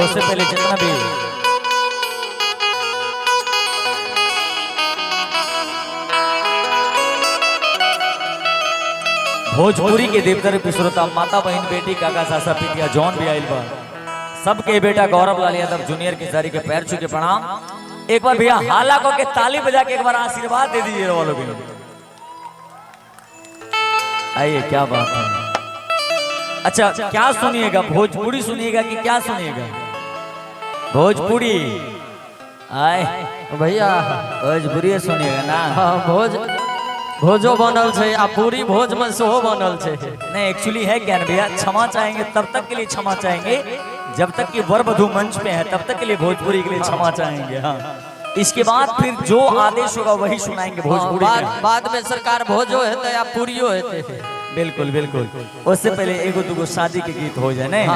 उससे पहले जितना भी भोजपुरी के देवतर पिछड़ता माता बहन बेटी काका सासा पितिया जौन भी आइल बा सबके बेटा गौरव लाल यादव जूनियर की सारी के पैर छू के प्रणाम। एक बार भैया हाला को के ताली बजा के एक बार आशीर्वाद दे दीजिए वालों को। आइए क्या बात है। अच्छा क्या सुनिएगा, भोजपुरी सुनिएगा कि क्या सुनिएगा? भोजपुरी आए भैया भोजपुरी सुनिएगा ना। हाँ भोजो बनल छे आ पूरी भोज में सेहो बनल छे। नहीं एक्चुअली है क्या भैया, क्षमा चाहेंगे तब तक के लिए क्षमा चाहेंगे जब तक कि वर वधू मंच पे है तब तक के लिए भोजपुरी के लिए क्षमा चाहेंगे। हाँ इसके बाद फिर जो आदेश होगा वही सुनाएंगे भोजपुरी। बाद में सरकार भोजो है या पूरियो है। बिल्कुल बिल्कुल, उससे पहले एगो दुगो शादी के गीत हो जाए। नहीं